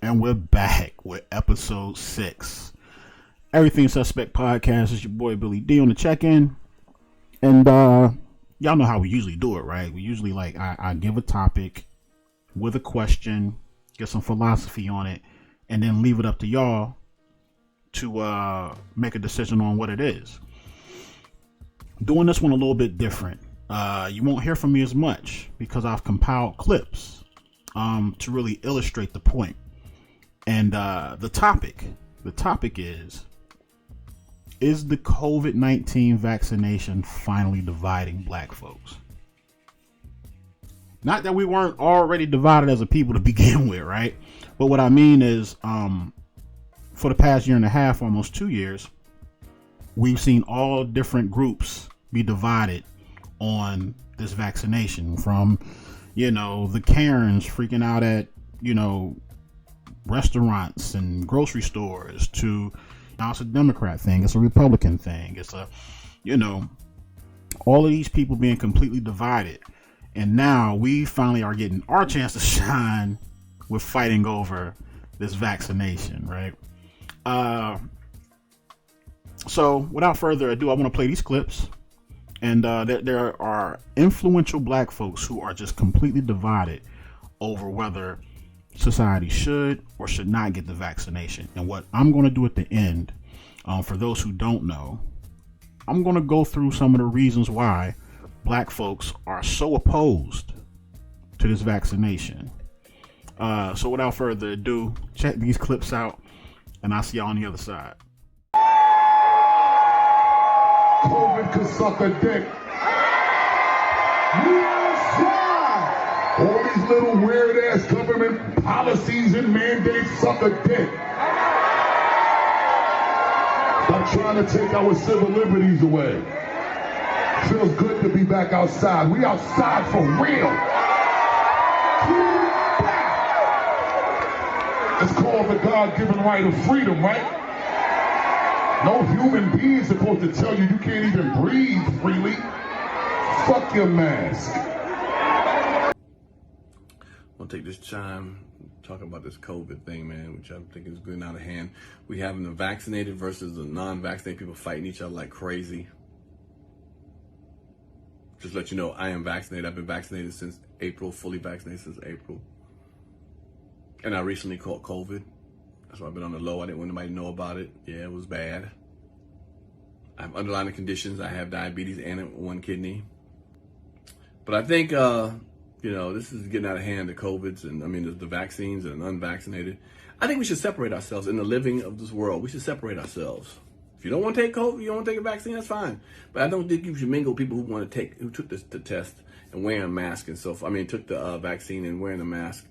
And we're back with episode 6. Everything Suspect Podcast is your boy Billy D on the check-in. And y'all know how we usually do it, right? We usually I give a topic with a question, get some philosophy on it, and then leave it up to y'all to make a decision on what it is. Doing this one a little bit different. You won't hear from me as much because I've compiled clips to really illustrate the point. And the topic is the COVID-19 vaccination finally dividing black folks? Not that we weren't already divided as a people to begin with, right? But what I mean is, for the past year and a half, almost 2 years, we've seen all different groups be divided on this vaccination, from, the Karens freaking out at, restaurants and grocery stores to, now it's a Democrat thing, it's a Republican thing, it's a, all of these people being completely divided. And now we finally are getting our chance to shine with fighting over this vaccination, right? So without further ado, I want to play these clips. And there are influential black folks who are just completely divided over whether society should or should not get the vaccination. And what I'm going to do at the end, for those who don't know, I'm going to go through some of the reasons why black folks are so opposed to this vaccination. So without further ado, check these clips out, and I'll see y'all on the other side. COVID could suck a dick. We outside. All these little weird ass government policies and mandates suck a dick. Stop trying to take our civil liberties away. Feels good to be back outside. We outside for real. It's called the God-given right of freedom, right? No human being is supposed to tell you can't even breathe freely. Fuck your mask. I'll take this time talking about this COVID thing, man, which I'm thinking is getting out of hand. We having the vaccinated versus the non-vaccinated people fighting each other like crazy. Just let you know, I am vaccinated. I've been vaccinated since April, fully vaccinated since April. And I recently caught COVID. That's why I've been on the low. I didn't want anybody to know about it. Yeah, it was bad. I have underlying conditions. I have diabetes and one kidney. But I think, this is getting out of hand, the COVIDs and the vaccines and unvaccinated. I think we should separate ourselves in the living of this world. We should separate ourselves. If you don't want to take COVID, you don't want to take a vaccine, that's fine. But I don't think you should mingle people who took the test and wearing a mask and so forth. Took the vaccine and wearing a mask.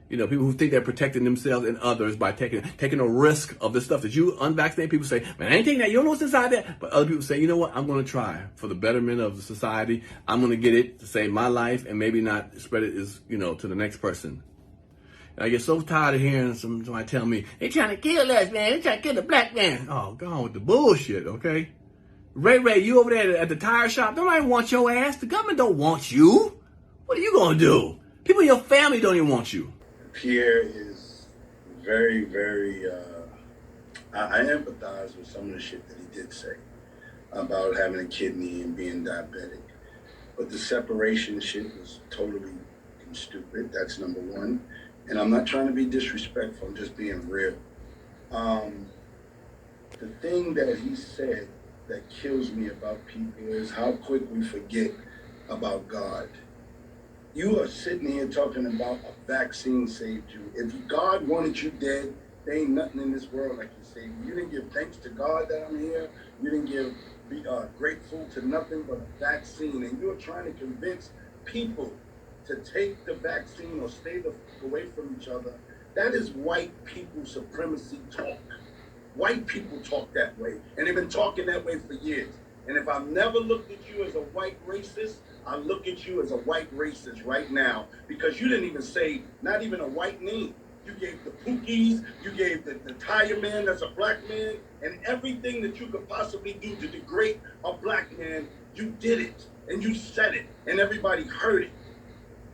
People who think they're protecting themselves and others by taking a risk of this stuff that you unvaccinated people say, man, I ain't taking that. You don't know what's inside there. But other people say, you know what? I'm going to try for the betterment of the society. I'm going to get it to save my life and maybe not spread it to the next person. And I get so tired of hearing somebody tell me, they trying to kill us, man. They trying to kill the black man. Oh, go on with the bullshit, okay? Ray, you over there at the tire shop, nobody wants your ass. The government don't want you. What are you going to do? People in your family don't even want you. Pierre is very, very, I empathize with some of the shit that he did say about having a kidney and being diabetic. But the separation shit was totally stupid. That's number one. And I'm not trying to be disrespectful. I'm just being real. The thing that he said that kills me about people is how quick we forget about God. You are sitting here talking about a vaccine saved you. If God wanted you dead, there ain't nothing in this world like he saved you. You didn't give thanks to God that I'm here. You didn't be grateful to nothing but a vaccine. And you're trying to convince people to take the vaccine or stay away from each other. That is white people supremacy talk. White people talk that way. And they've been talking that way for years. And if I've never looked at you as a white racist, I look at you as a white racist right now, because you didn't even say, not even a white name. You gave the Pookies, you gave the tire man that's a black man, and everything that you could possibly do to degrade a black man, you did it, and you said it, and everybody heard it.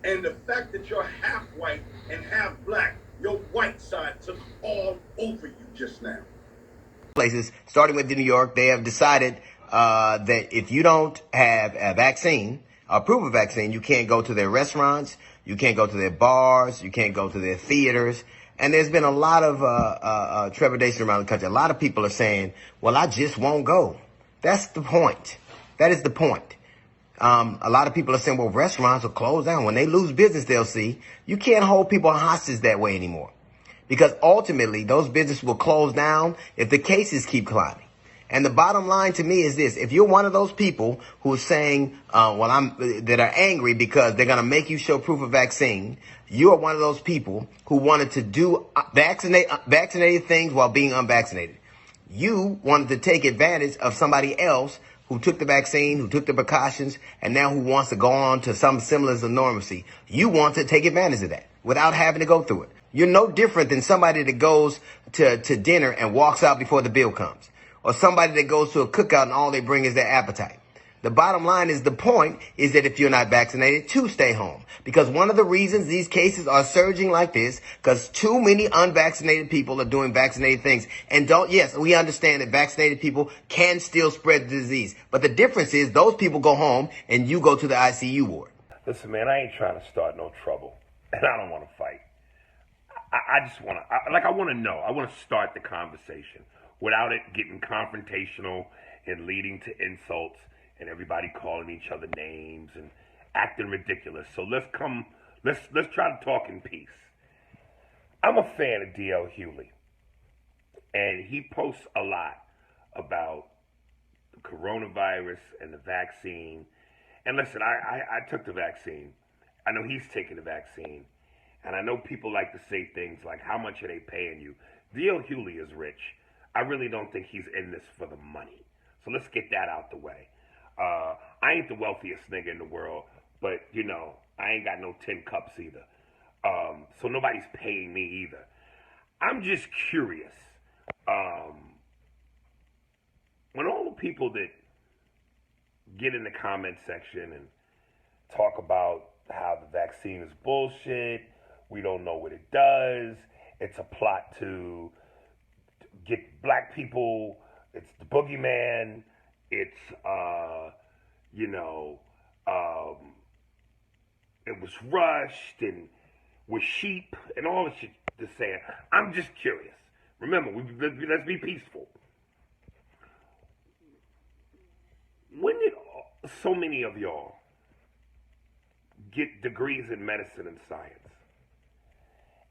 And the fact that you're half white and half black Your white side took all over you just now. Places, starting with New York, they have decided that if you don't have a vaccine, approve a vaccine, you can't go to their restaurants, you can't go to their bars, you can't go to their theaters. And there's been a lot of trepidation around the country. A lot of people are saying, well, I just won't go. That's the point. That is the point. A lot of people are saying, well, restaurants will close down. When they lose business, they'll see. You can't hold people hostage that way anymore. Because ultimately, those businesses will close down if the cases keep climbing. And the bottom line to me is this. If you're one of those people who are saying, that are angry because they're going to make you show proof of vaccine, you are one of those people who wanted to do vaccinated things while being unvaccinated. You wanted to take advantage of somebody else who took the vaccine, who took the precautions, and now who wants to go on to some semblance of normalcy. You want to take advantage of that without having to go through it. You're no different than somebody that goes to dinner and walks out before the bill comes, or somebody that goes to a cookout and all they bring is their appetite. The bottom line is, the point is that if you're not vaccinated, to stay home. Because one of the reasons these cases are surging like this, because too many unvaccinated people are doing vaccinated things. And yes, we understand that vaccinated people can still spread the disease. But the difference is those people go home and you go to the ICU ward. Listen, man, I ain't trying to start no trouble. And I don't want to fight. I just want to, I want to know. I want to start the conversation without it getting confrontational and leading to insults and everybody calling each other names and acting ridiculous. So let's try to talk in peace. I'm a fan of D.L. Hewley, and he posts a lot about the coronavirus and the vaccine. And listen, I took the vaccine. I know he's taking the vaccine. And I know people like to say things like, how much are they paying you? D.L. Hewley is rich. I really don't think he's in this for the money. So let's get that out the way. I ain't the wealthiest nigga in the world, but, I ain't got no 10 cups either. So nobody's paying me either. I'm just curious. When all the people that get in the comment section and talk about how the vaccine is bullshit, we don't know what it does, it's a plot to get black people, it's the boogeyman, it's, it was rushed and we're sheep and all this shit to say. I'm just curious. Remember, let's be peaceful. When did so many of y'all get degrees in medicine and science?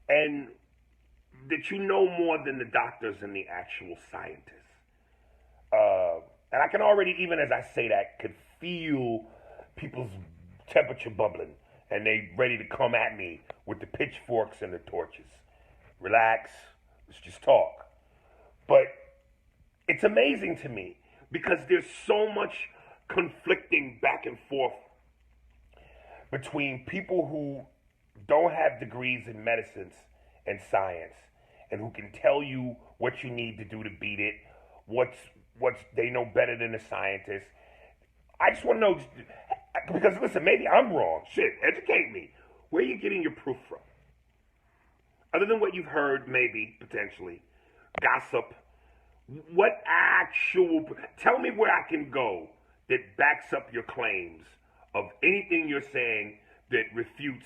And that you know more than the doctors and the actual scientists? And I can already, even as I say that, could feel people's temperature bubbling and they ready to come at me with the pitchforks and the torches. Relax, let's just talk. But it's amazing to me because there's so much conflicting back and forth between people who don't have degrees in medicine and science and who can tell you what you need to do to beat it, what's they know better than the scientists. I just want to know, because listen, maybe I'm wrong. Shit, educate me. Where are you getting your proof from? Other than what you've heard, maybe, potentially, gossip, tell me where I can go that backs up your claims of anything you're saying that refutes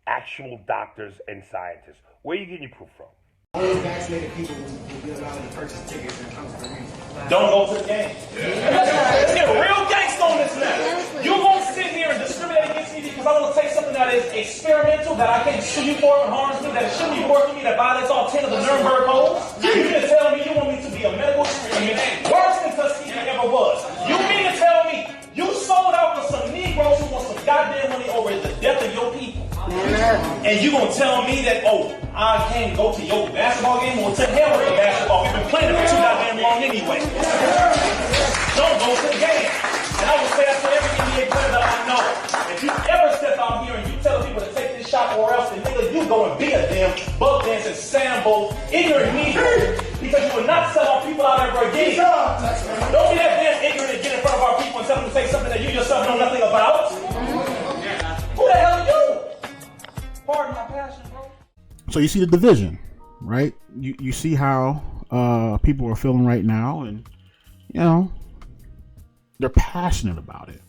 actual doctors and scientists. Where are you getting your proof from? Only vaccinated people will be allowed to purchase tickets and come to the region. Don't go to the game. Let's get real gangsta on this now. You won't sit here and discriminate against me because I want to take something that is experimental, that I can't sue you for and harms me, that it shouldn't be working me, that violates all 10 of the Nuremberg codes. You mean to tell me you want me to be a medical experiment worse than Tuskegee ever was? You mean to tell me you sold out for some Negroes who want some goddamn money over the death of your people? And you gonna tell me that, I can't go to your basketball game? Well, to hell with the basketball. We've been playing it for too goddamn long anyway. Don't go to the game. And I will say that to every NBA player that I know. If you ever step out here and you tell people to take this shot or else, then nigga, you go and be a damn buck dancing Sambo ignorant Negro. Because you will not sell our people out ever again. Don't be that damn ignorant and get in front of our people and tell them to say something that you yourself know nothing about. Who the hell are you? Pardon my passion, bro. So you see the division, right? You see how people are feeling right now, and they're passionate about it.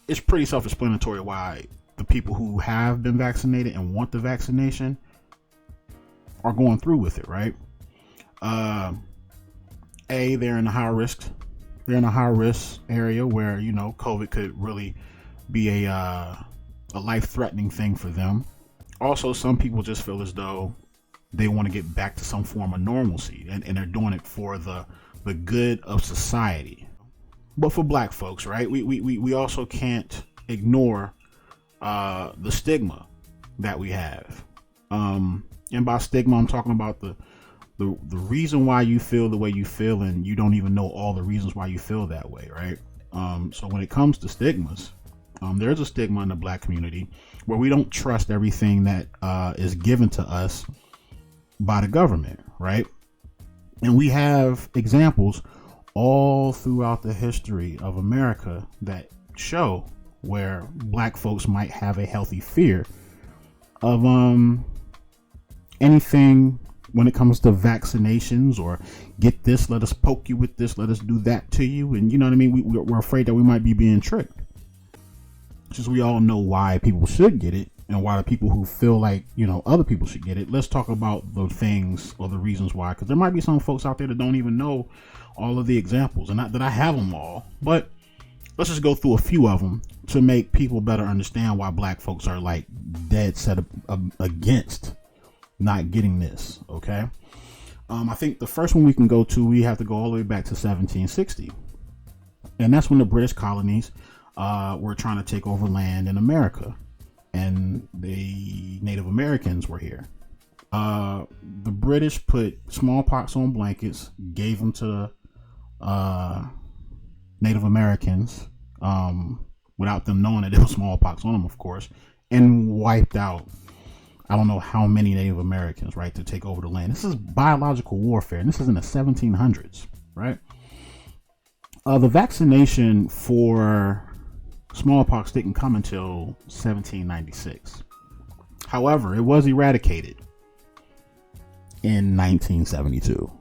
It's pretty self-explanatory why the people who have been vaccinated and want the vaccination are going through with it, right? They're in a high risk. They're in a high risk area where COVID could really be a life-threatening thing for them. Also, some people just feel as though they want to get back to some form of normalcy, and they're doing it for the good of society. But for black folks, right, we also can't ignore the stigma that we have. And by stigma, I'm talking about the reason why you feel the way you feel, and you don't even know all the reasons why you feel that way, right? So when it comes to stigmas, there's a stigma in the black community where we don't trust everything that is given to us by the government, right? And we have examples all throughout the history of America that show where black folks might have a healthy fear of anything when it comes to vaccinations, or get this, let us poke you with this, let us do that to you. And you know what I mean? We're afraid that we might be being tricked. Since we all know why people should get it, and why the people who feel like, other people should get it, let's talk about the things or the reasons why. Because there might be some folks out there that don't even know all of the examples, and not that I have them all, but let's just go through a few of them to make people better understand why black folks are like dead set against not getting this. Okay. I think the first one we can go to, we have to go all the way back to 1760. And that's when the British colonies were trying to take over land in America, and the Native Americans were here. The British put smallpox on blankets, gave them to Native Americans without them knowing that there was smallpox on them, of course, and wiped out I don't know how many Native Americans, right, to take over the land. This is biological warfare, and this is in the 1700s, right? The vaccination for smallpox didn't come until 1796. However, it was eradicated in 1972.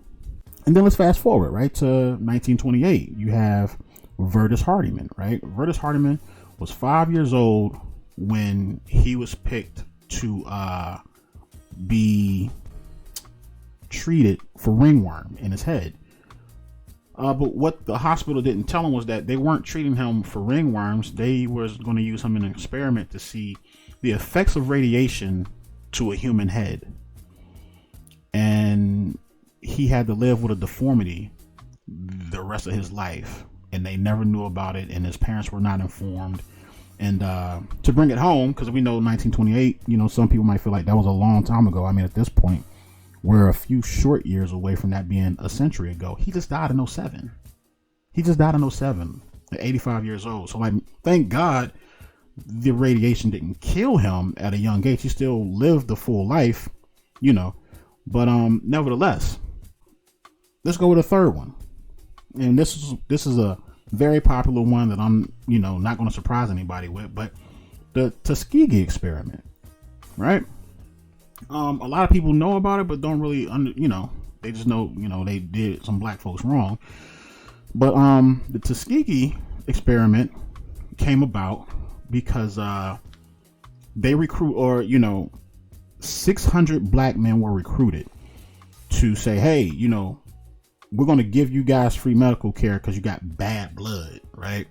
And then let's fast forward, right, to 1928. You have Vertus Hardiman, right? Vertus Hardiman was 5 years old when he was picked to be treated for ringworm in his head. But what the hospital didn't tell him was that they weren't treating him for ringworms. They was going to use him in an experiment to see the effects of radiation to a human head. And he had to live with a deformity the rest of his life. And they never knew about it, and his parents were not informed. And to bring it home, because we know 1928, some people might feel like that was a long time ago. I mean, at this point, we're a few short years away from that being a century ago. He just died in 07. He just died in 07 at 85 years old. So, like, thank God the radiation didn't kill him at a young age. He still lived the full life, But nevertheless, let's go with a third one. And this is a very popular one that I'm, not going to surprise anybody with, but the Tuskegee experiment, right? A lot of people know about it, but don't really, they just know, they did some black folks wrong. But the Tuskegee experiment came about because they recruit, 600 black men were recruited to say, hey, we're going to give you guys free medical care because you got bad blood, right?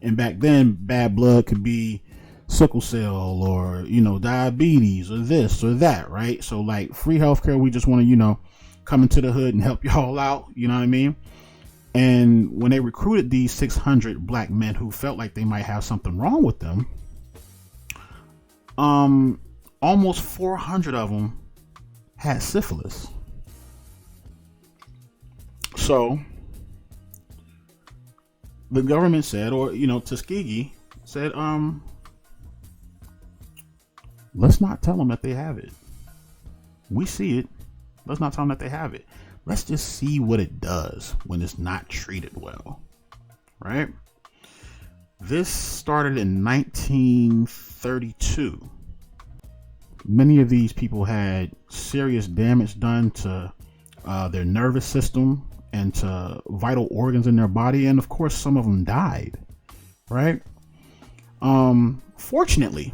And back then, bad blood could be sickle cell or, diabetes or this or that, right? So, like, free healthcare, we just want to, come into the hood and help y'all out, you know what I mean? And when they recruited these 600 black men who felt like they might have something wrong with them, almost 400 of them had syphilis. So the government said, or, Tuskegee said, let's not tell them that they have it. We see it. Let's not tell them that they have it. Let's just see what it does when it's not treated well. Right? This started in 1932. Many of these people had serious damage done to their nervous system and to vital organs in their body, and of course, some of them died. Right? Fortunately,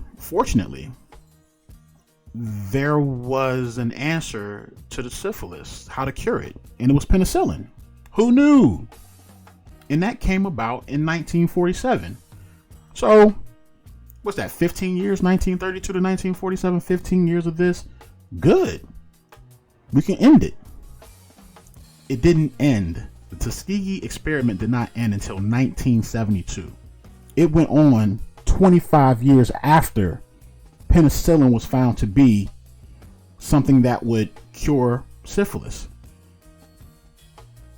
there was an answer to the syphilis, how to cure it, and it was penicillin. Who knew? And that came about in 1947. So, what's that, 15 years? 1932 to 1947, 15 years of this? Good. We can end it. It didn't end. The Tuskegee experiment did not end until 1972. It went on 25 years after penicillin was found to be something that would cure syphilis.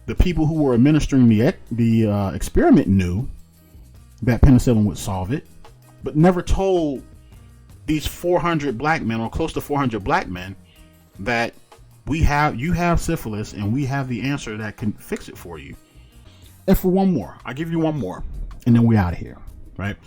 The people who were administering the experiment knew that penicillin would solve it, but never told these 400 black men, or close to 400 black men, that you have syphilis and we have the answer that can fix it for you. And for one more, I'll give you one more, and then we out of here, right?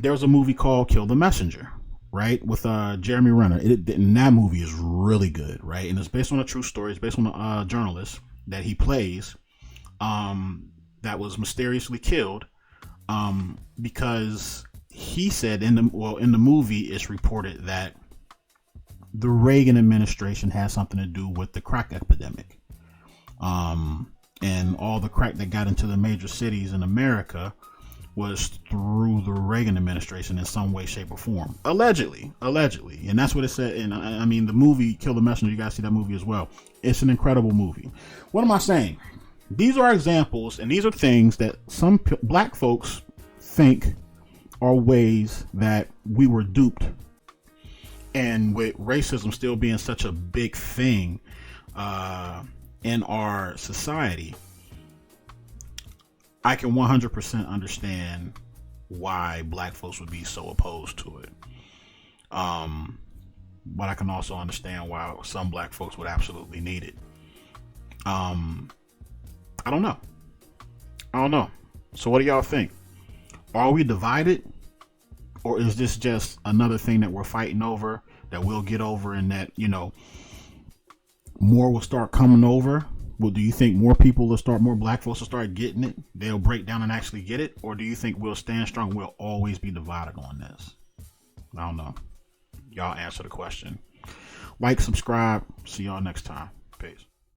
There was a movie called Kill the Messenger, right, with Jeremy Renner. And that movie is really good, right? And it's based on a true story. It's based on a journalist that he plays that was mysteriously killed because he said in the movie it's reported that the Reagan administration had something to do with the crack epidemic, and all the crack that got into the major cities in America was through the Reagan administration in some way, shape, or form. Allegedly. And that's what it said. And I mean, the movie Kill the Messenger, you guys see that movie as well. It's an incredible movie. What am I saying? These are examples, and these are things that some black folks think are ways that we were duped. And with racism still being such a big thing in our society, I can 100% understand why black folks would be so opposed to it. But I can also understand why some black folks would absolutely need it. I don't know. So what do y'all think? Are we divided? Or is this just another thing that we're fighting over, that we'll get over, and that, more will start coming over? Well, do you think more black folks will start getting it? They'll break down and actually get it? Or do you think we'll stand strong? We'll always be divided on this? I don't know. Y'all answer the question. Like, subscribe. See y'all next time. Peace.